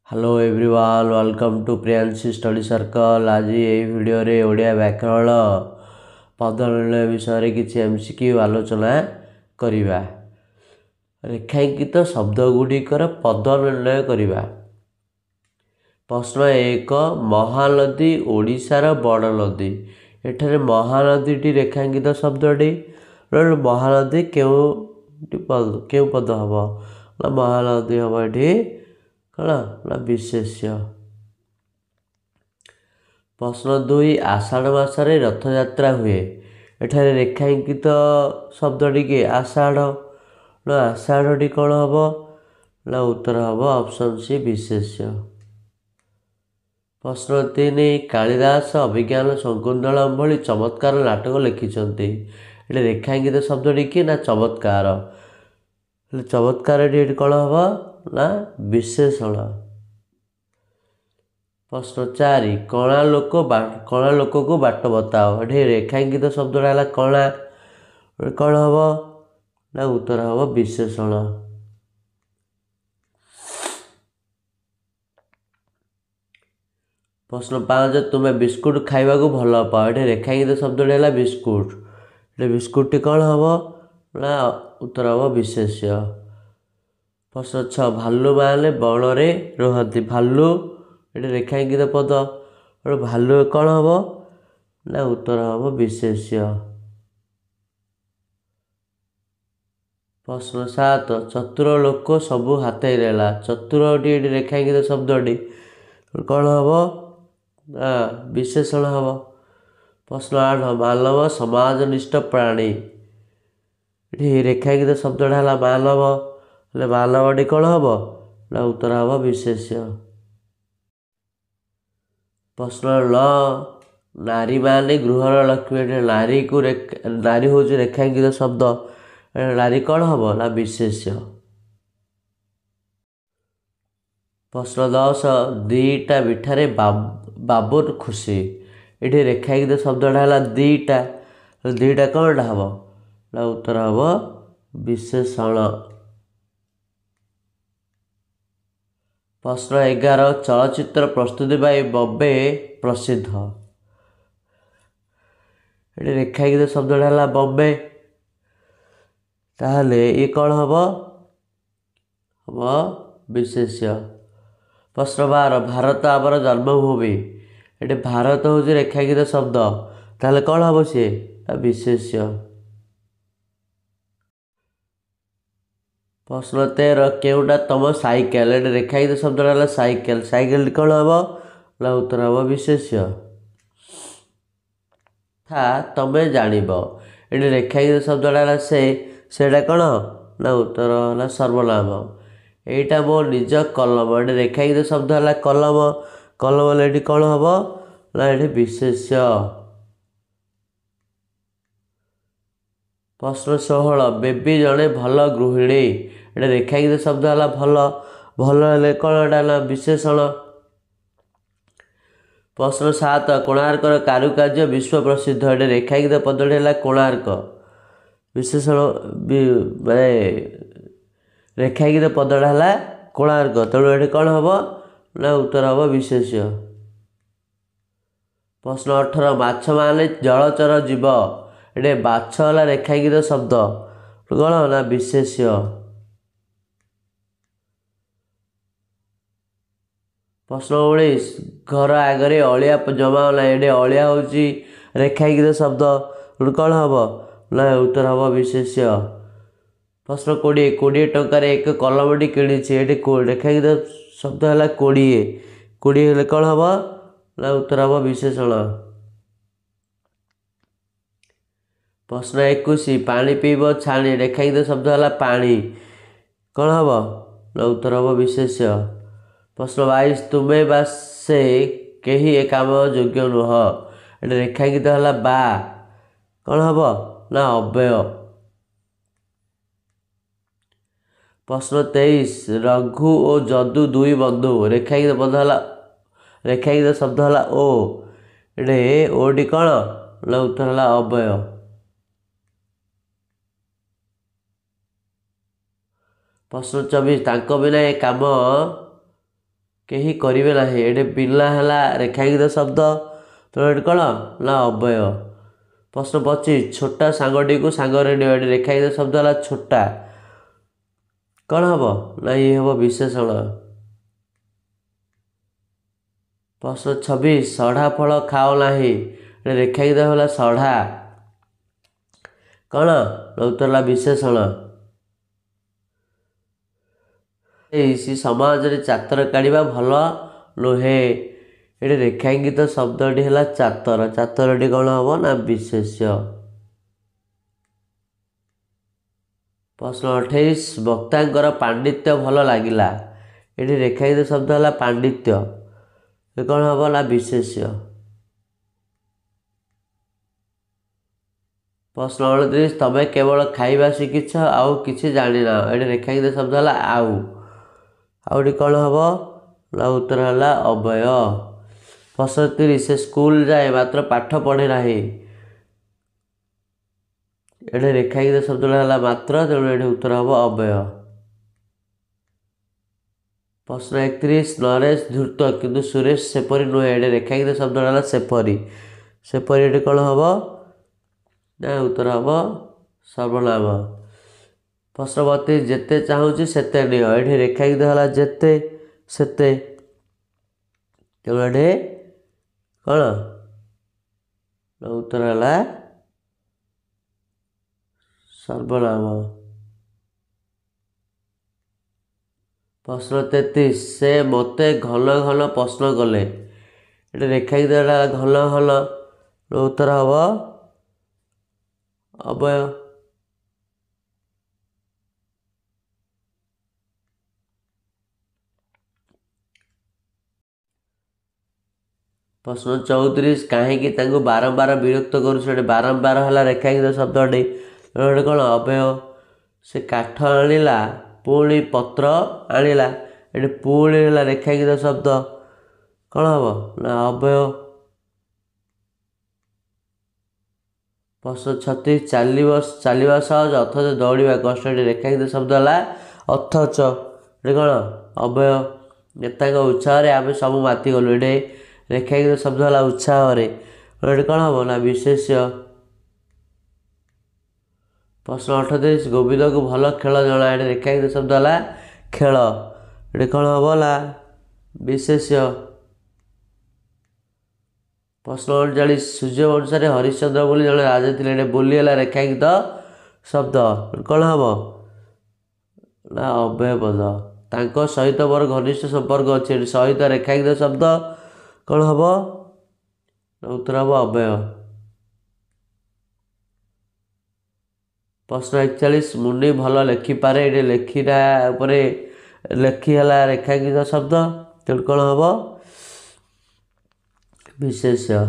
Hello everyone welcome to Priyanshi study circle. आज ये video रे ओडिया व्याकरण पद निर्णय विषय किसी एमसीक्यू आलोचना करिबा। रेखांकित शब्द गुड़िकर पद निर्णय करिबा। प्रश्न एक, महानदी ओडिशार बड़ नदी। एठारे महानदी रेखांकित शब्दटी महानदी क्यों पद हम ना महानदी हम ये कौन ना विशेष्य। प्रश्न दुई, आषाढ़ मासरे रथयात्रा हुए। एठारे रेखांकित शब्दटी के आषाढ़ ना आषाढ़टी कौन हम ना उत्तर हम ऑप्शन सी विशेष्य। प्रश्न तीन, कालिदास अभिज्ञान शकुंतलम भली चमत्कार नाटक लिखिछन्ति। ये रेखांकित शब्दटी कि ना चमत्कार। चमत्कार कौन हम ना विशेषण। प्रश्न चार, कणा लोक को बाट बताओ। ये रेखांकित शब्दटा है कणा कौन हम ना उत्तर हम विशेषण। प्रश्न पाँच, तुम्हें बिस्कुट खाइबा को भल पाओ। ये रेखांकित शब्दटा है बिस्कुट। ये बिस्कुट कौन हम ना उत्तर हम विशेष्य। प्रश्न छः, भालू माने बणरे रुहति। भालू ये रेखांकित पद। भालू कौन हम ना उत्तर हम विशेष्य। प्रश्न सात, चतुर लोक सबू हाथ देला। चतुरटी रेखांकित शब्दटी कौन हम ना विशेषण हम। प्रश्न आठ, मानव समाजनिष्ठ प्राणी। ये रेखांकित शब्दटा है मानव। मानवटी कौन हम ना उत्तर हम विशेष्य। प्रश्न नौ, नारी माने गृहर लक्ष्मी। नारी को नारी हूँ रेखांकित शब्द। नारी कौन हम ना विशेष्य। प्रश्न दस, दीटा बिठारे बाबुर खुशी। ये रेखांकित शब्दटा है दीटा। दीटा कौन हम ना उत्तर हम विशेषण। प्रश्न 11, चलचित्र प्रस्तुति पाई बॉम्बे प्रसिद्ध। ये रेखांकित शब्दटा है बॉम्बे। ताहले ये कौन हम विशेष्य। प्रश्न 12, भारत आमर जन्मभूमि। ये भारत हूँ रेखांकित शब्द। ताहले कौन हम सी विशेष्य। प्रश्न 13, केउटा तुम साइकेल। ये रेखांकित शब्दटा है साइकेल। साइकेल कौन हम ना उत्तर हम विशेष्य। था तमें जानिब। ये रेखांकित शब्दटा है सेटा कौन ना उत्तर है सर्वनाम। यहीटा मो निज कलम। ये रेखांकित शब्द है कलम। कलम ये कौन हम ना ये विशेष्य। प्रश्न 16, बेबी जड़े भल गृहिणी। ये रेखांकित शब्द है भल। भल है कौन ना विशेषण। प्रश्न 7, कोणार्कर कारुकार्य विश्व प्रसिद्ध। ये रेखांकित पदटी है कोणार्क। विशेषण माने रेखांकित पदटा है कोणार्क। तेणु ये कौन हम ना उत्तर हम विशेष्य। प्रश्न 18, माछ माने जलचर जीव। ये बाछ है रेखांकित शब्द कौन ना विशेष्य। प्रश्न 19, घर आगे अलिया जमाना। ये अलिया हूँ रेखांकित शब्द कौन हम ना उत्तर हम विशेष्य। प्रश्न 20, 20 टंकार एक कलमटी किणी। ये रेखांकित शब्द है 20। 20 कौन हम ना उत्तर हम विशेषण। प्रश्न 21, पानी पीब छाणी। रेखांकित शब्द है पानी। कौन हम ना उत्तर हम विशेष्य। प्रश्न 22, तुम्हें बा से कहीं एक काम योग्य नुह। ये रेखांकित है बा। कौन हम ना अव्यय। प्रश्न 23, रघु और जदू दुई बंधु। रेखांकित पद है रेखांकित शब्द है ओ। ये ओटी कौन ना उत्तर है अव्यय। प्रश्न 24, तांको बिना ये काम କେହି କରିବେ ନାହିଁ। ଏଠି ବିନା ହେଲା ରେଖାଙ୍କିତ ଶବ୍ଦ, ତେଣୁ ଏଠି କ'ଣ ନା ଅବୟ। ପ୍ରଶ୍ନ 25 ଛୋଟା ସାଙ୍ଗଟିକୁ ସାଙ୍ଗରେ ନିଅ। ଏଠି ରେଖାଙ୍କିତ ଶବ୍ଦ ହେଲା ଛୋଟା, କ'ଣ ହେବ ନା ଇଏ ହେବ ବିଶେଷଣ। ପ୍ରଶ୍ନ 26 ସଢ଼ା ଫଳ ଖାଅ ନାହିଁ। ଏଠି ରେଖାଙ୍କିତ ହେଲା ସଢ଼ା, କ'ଣ ନା ଉତ୍ତର ହେଲା ବିଶେଷଣ। ସମାଜରେ ଚାତର କାଢ଼ିବା ଭଲ ନୁହେଁ। ଏଠି ରେଖାଙ୍କିତ ଶବ୍ଦଟି ହେଲା ଚାତର, ଚାତରଟି କ'ଣ ହେବ ନା ବିଶେଷ୍ୟ। ପ୍ରଶ୍ନ 28 ବକ୍ତାଙ୍କର ପାଣ୍ଡିତ୍ୟ ଭଲ ଲାଗିଲା। ଏଠି ରେଖାଙ୍କିତ ଶବ୍ଦ ହେଲା ପାଣ୍ଡିତ୍ୟ, ଏ କ'ଣ ହେବ ନା ବିଶେଷ୍ୟ। ପ୍ରଶ୍ନ 29 ତମେ କେବଳ ଖାଇବା ଶିଖିଛ ଆଉ କିଛି ଜାଣିନା। ଏଠି ରେଖାଙ୍କିତ ଶବ୍ଦ ହେଲା ଆଉ, ଆଉଟି କ'ଣ ହେବ ନା ଉତ୍ତର ହେଲା ଅବୟ। ପ୍ରଶ୍ନ 30 ସେ ସ୍କୁଲ ଯାଏ ମାତ୍ର ପାଠ ପଢ଼େ ନାହିଁ। ଏଠି ରେଖାଙ୍କିତ ଶବ୍ଦଟା ହେଲା ମାତ୍ର, ତେଣୁ ଏଠି ଉତ୍ତର ହେବ ଅବୟ। ପ୍ରଶ୍ନ 31 ନରେଶ ଧୂର୍ତ୍ତ କିନ୍ତୁ ସୁରେଶ ସେପରି ନୁହେଁ। ଏଠି ରେଖାଙ୍କିତ ଶବ୍ଦଟା ହେଲା ସେପରି, ସେପରି ଏଠି କ'ଣ ହେବ ନା ଉତ୍ତର ହେବ ସର୍ବନାମ। ପ୍ରଶ୍ନ 32 ଯେତେ ଚାହୁଁଛି ସେତେ ନିଅ। ଏଠି ରେଖାଙ୍କିତ ହେଲା ଯେତେ ସେତେ, ତେଣୁ ଏଠି କ'ଣ ନା ଉତ୍ତର ହେଲା ସର୍ବନାମ। ପ୍ରଶ୍ନ 33 ସେ ମୋତେ ଘନ ଘନ ପ୍ରଶ୍ନ କଲେ। ଏଠି ରେଖାଙ୍କିତ ହେଲା ଘନ ଘନ, ଉତ୍ତର ହେବ ଅବୟ। ପ୍ରଶ୍ନ 34 କାହିଁକି ତାଙ୍କୁ ବାରମ୍ବାର ବିରକ୍ତ କରୁଛୁ। ଏଠି ବାରମ୍ବାର ହେଲା ରେଖାଙ୍କିତ ଶବ୍ଦଟି, ଏଠି କ'ଣ ଅବୟ। ସେ କାଠ ଆଣିଲା ପୁଣି ପତ୍ର ଆଣିଲା। ଏଠି ପୁଣି ହେଲା ରେଖାଙ୍କିତ ଶବ୍ଦ, କ'ଣ ହେବ ନା ଅବୟ। ପ୍ରଶ୍ନ 36 ଚାଲିବା ସହଜ ଅଥଚ ଦୌଡ଼ିବା କଷ୍ଟ। ଏଠି ରେଖାଙ୍କିତ ଶବ୍ଦ ହେଲା ଅଥଚ, ଏଠି କ'ଣ ଅବୟ। ନେତାଙ୍କ ଉତ୍ସାହରେ ଆମେ ସବୁ ମାତିଗଲୁ। ଏଠି ରେଖାଙ୍କିତ ଶବ୍ଦ ହେଲା ଉତ୍ସାହରେ, ଏଠି କ'ଣ ହେବ ନା ବିଶେଷ୍ୟ। ପ୍ରଶ୍ନ 38 ଗୋବିନ୍ଦକୁ ଭଲ ଖେଳ ଜଣା। ଏଠି ରେଖାଙ୍କିତ ଶବ୍ଦ ହେଲା ଖେଳ, ଏଠି କ'ଣ ହେବ ନା ବିଶେଷ୍ୟ। ପ୍ରଶ୍ନ 39 ସୂର୍ଯ୍ୟବଂଶରେ ହରିଶ୍ଚନ୍ଦ୍ର ବୋଲି ଜଣେ ରାଜା ଥିଲେ। ଏଠି ବୋଲି ହେଲା ରେଖାଙ୍କିତ ଶବ୍ଦ, କ'ଣ ହେବ ନା ଅବ୍ୟୟ ପଦ। ତାଙ୍କ ସହିତ ମୋର ଘନିଷ୍ଠ ସମ୍ପର୍କ ଅଛି। ଏଠି ସହିତ ରେଖାଙ୍କିତ ଶବ୍ଦ, କ'ଣ ହେବ ନା ଉତ୍ତର ହେବ ଅବ୍ୟୟ। ପ୍ରଶ୍ନ 41 ମୁନି ଭଲ ଲେଖିପାରେ। ଏଠି ଲେଖିଟା ଉପରେ ଲେଖି ହେଲା ରେଖାଙ୍କିତ ଶବ୍ଦ, ତେଣୁ କ'ଣ ହେବ ବିଶେଷ୍ୟ।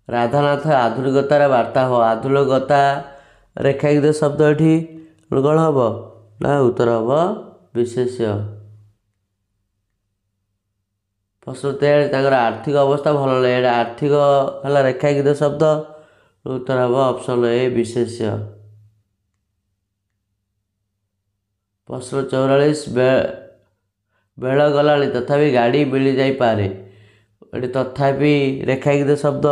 ରାଧାନାଥ ଆଧୁନିକତାର ବାର୍ତ୍ତା ହୁଅ। ଆଧୁନିକତା ରେଖାଙ୍କିତ ଶବ୍ଦ, ଏଠି କ'ଣ ହେବ ନା ଉତ୍ତର ହେବ ବିଶେଷ୍ୟ। ପ୍ରଶ୍ନ 43 ତାଙ୍କର ଆର୍ଥିକ ଅବସ୍ଥା ଭଲ ନାହିଁ। ଏଇଟା ଆର୍ଥିକ ହେଲା ରେଖାଙ୍କିତ ଶବ୍ଦ, ଉତ୍ତର ହେବ ଅପସନ୍ ଏ ବିଶେଷ୍ୟ। ପ୍ରଶ୍ନ 44 ବେଳ ଗଲାଣି ତଥାପି ଗାଡ଼ି ମିଳିଯାଇପାରେ। ଏଠି ତଥାପି ରେଖାଙ୍କିତ ଶବ୍ଦ,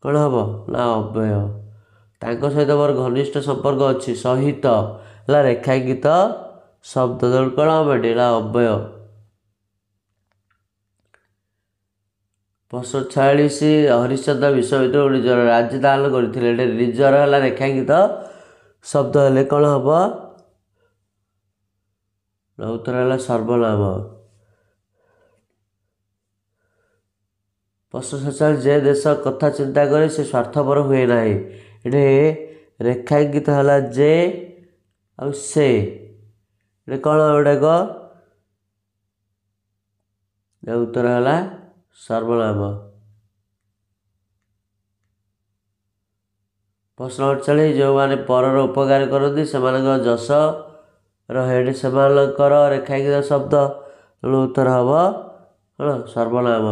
କ'ଣ ହେବ ନା ଅବ୍ୟୟ। ତାଙ୍କ ସହିତ ମୋର ଘନିଷ୍ଠ ସମ୍ପର୍କ ଅଛି। ସହିତ ହେଲା ରେଖାଙ୍କିତ ଶବ୍ଦ, ତେଣୁ କ'ଣ ହେବ ଏଠି ହେଲା ଅବ୍ୟୟ। ପ୍ରଶ୍ନ 46 ହରିଶ୍ଚନ୍ଦ୍ର ବିଶ୍ୱବିଦ୍ୟାଳୟ ନିଜର ରାଜ୍ୟ ଦାନ କରିଥିଲେ। ଏଠି ନିଜର ହେଲା ରେଖାଙ୍କିତ ଶବ୍ଦ, ହେଲେ କ'ଣ ହେବ ନା ଉତ୍ତର ହେଲା ସର୍ବନାମ। ପ୍ରଶ୍ନ 47 ଯେ ଦେଶ କଥା ଚିନ୍ତା କରେ ସେ ସ୍ୱାର୍ଥପର ହୁଏ ନାହିଁ। ଏଠି ରେଖାଙ୍କିତ ହେଲା ଯେ ଆଉ ସେ, ଏଠି କ'ଣ ଗୁଡ଼ାକ ଉତ୍ତର ହେଲା ସର୍ବନାମ। ପ୍ରଶ୍ନ 48 ଯେଉଁମାନେ ପରର ଉପକାର କରନ୍ତି ସେମାନଙ୍କ ଯଶ ରହେ। ଏଠି ସେମାନଙ୍କର ରେଖାଙ୍କିତ ଶବ୍ଦ, ତେଣୁ ଉତ୍ତର ହେବ କ'ଣ ସର୍ବନାମ।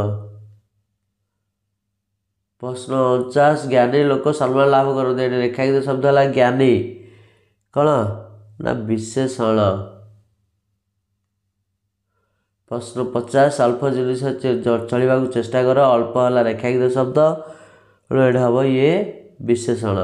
ପ୍ରଶ୍ନ 49 ଜ୍ଞାନୀ ଲୋକ ସମ୍ମାନ ଲାଭ କରନ୍ତି। ଏଠି ରେଖାଙ୍କିତ ଶବ୍ଦ ହେଲା ଜ୍ଞାନୀ, କ'ଣ ନା ବିଶେଷଣ। प्रश्न 50 अल्प जिनिस चलवाक चेष्टा कर अल्प है रेखांकित शब्द एड हम ये विशेषण।